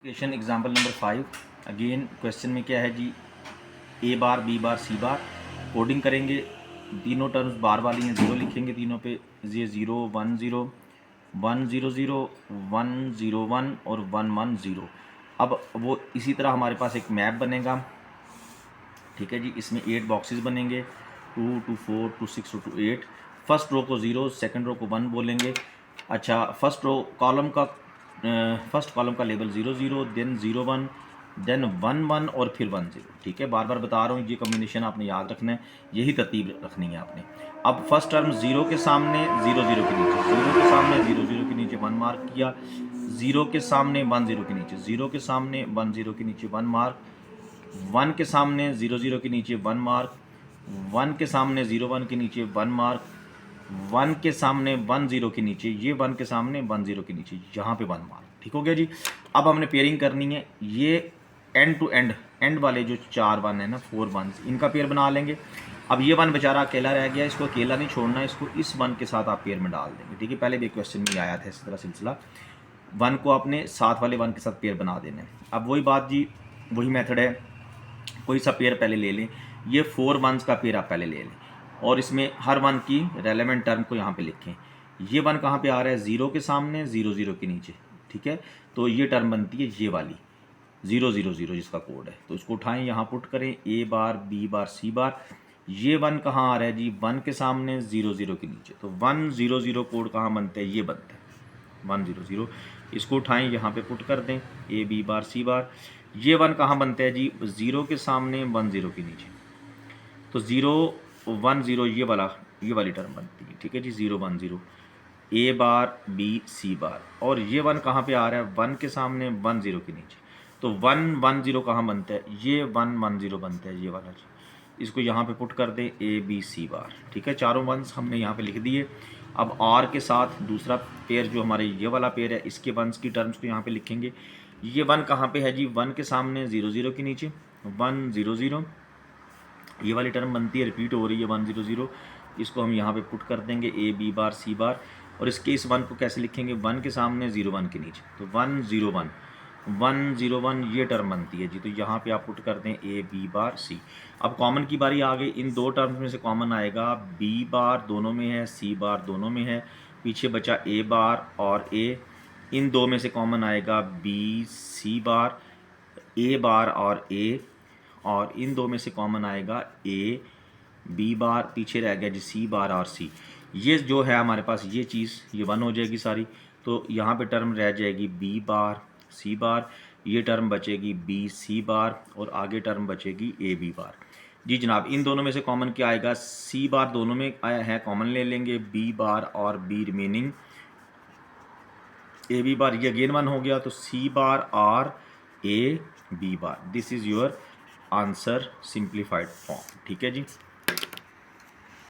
Question example number 5। Again question में क्या है जी, ए बार बी बार सी बार कोडिंग करेंगे। तीनों टर्म्स बार वाली हैं, ज़ीरो लिखेंगे तीनों पे। ये 0 1 0 1 0 0 1 0 1 और 1 1 0। अब वो इसी तरह हमारे पास एक मैप बनेगा, ठीक है जी। इसमें 8 बॉक्सेस बनेंगे, 2 to 4 to 6 to 8। First row को 0, सेकंड रो को 1 बोलेंगे। अच्छा, फर्स्ट कॉलम का लेबल 0 0, देन 0 1, देन 1 1 और फिर 1 0। ठीक है, बार बार बता रहा हूँ, ये कम्बिनेशन आपने याद रखना है, यही तरतीब रखनी है आपने। अब फर्स्ट टर्म 0 के सामने 0 0 के नीचे, 0 के सामने 0 0 के नीचे 1 मार्क किया, 0 के सामने 1 0 के नीचे, 0 के सामने 1 0 के नीचे 1 मार्क, 1 के सामने 0 0 के नीचे 1 मार्क, 1 के सामने 0 1 के नीचे 1 मार्क, 1 के सामने 1 0 के नीचे, ये 1 के सामने 1 0 के नीचे, यहाँ पे 1 मार्क। ठीक हो गया जी। अब हमने पेयरिंग करनी है, ये एंड टू एंड वाले जो 4 1 है ना, 4 1, इनका पेयर बना लेंगे। अब ये 1 बेचारा अकेला रह गया, इसको अकेला नहीं छोड़ना, इसको इस 1 के साथ आप पेयर में डाल देंगे। ठीक है, पहले भी क्वेश्चन में आया था इस तरह सिलसिला, 1 को आपने साथ वाले 1 के साथ पेयर बना देना है। अब वही बात जी, वही मेथड है, कोई सा पेयर पहले ले लें, ये 4 1s का पेयर आप पहले ले लें और इसमें हर 1 की रेलेवेंट टर्म को यहाँ पे लिखें। ये 1 कहाँ पे आ रहा है, 0 के सामने 0 0 के नीचे। ठीक है, तो ये टर्म बनती है ये वाली 0 0 0 जिसका कोड है, तो इसको उठाएं, यहाँ पुट करें, ए बार बी बार सी बार। ये 1 कहाँ आ रहा है जी, 1 के सामने 0 0 के नीचे, तो 1 0 0 कोड कहाँ बनता है, ये बनता है 1 0 0। इसको उठाएं, यहाँ पे पुट कर दें, ए बी बार सी बार। ये 1 कहाँ बनता है जी, 0 के सामने 1 0 के नीचे, तो 0 1 0 ये वाली टर्म बनती है। ठीक है जी, 0 1 0, ए बार बी सी बार। और ये 1 कहाँ पे आ रहा है, 1 के सामने 1 0 के नीचे, तो 1 1 0 कहाँ बनता है, ये 1 1 0 बनता है, ये वाला जी। इसको यहाँ पे पुट कर दें, ए बी सी बार। ठीक है, चारों 1s हमने यहाँ पे लिख दिए। अब आर के साथ दूसरा पेयर जो हमारे ये वाला पेयर है, इसके 1s की टर्म्स को यहाँ पे लिखेंगे। ये 1 कहाँ पे है जी, 1 के सामने 0 0 के नीचे 1 0 0, ये वाली टर्म बनती है, रिपीट हो रही है 1 0 0। इसको हम यहाँ पे पुट कर देंगे, ए बी बार सी बार। और इसके इस 1 को कैसे लिखेंगे, 1 के सामने 0 1 के नीचे, तो 1 0 1 1 0 1 ये टर्म बनती है जी। तो यहाँ पे आप पुट कर दें, ए बी बार सी। अब कॉमन की बारी आ गई, इन दो टर्म्स में से कॉमन आएगा, बी बार दोनों में है, सी बार दोनों में है, पीछे बचा ए बार और ए। इन दो में से कॉमन आएगा बी सी बार, ए बार और ए, और इन दो में से कॉमन आएगा ए बी बार, पीछे रह गया जी सी बार और सी। ये जो है हमारे पास ये चीज़, ये 1 हो जाएगी सारी, तो यहाँ पे टर्म रह जाएगी बी बार सी बार, ये टर्म बचेगी बी सी बार, और आगे टर्म बचेगी ए बी बार। जी जनाब, इन दोनों में से कॉमन क्या आएगा, सी बार दोनों में आया है, कॉमन ले लेंगे, बी बार और B remaining, A B bar ये अगेन 1 हो गया, तो सी बार और A B bar. This is your answer simplified form. ठीक है जी।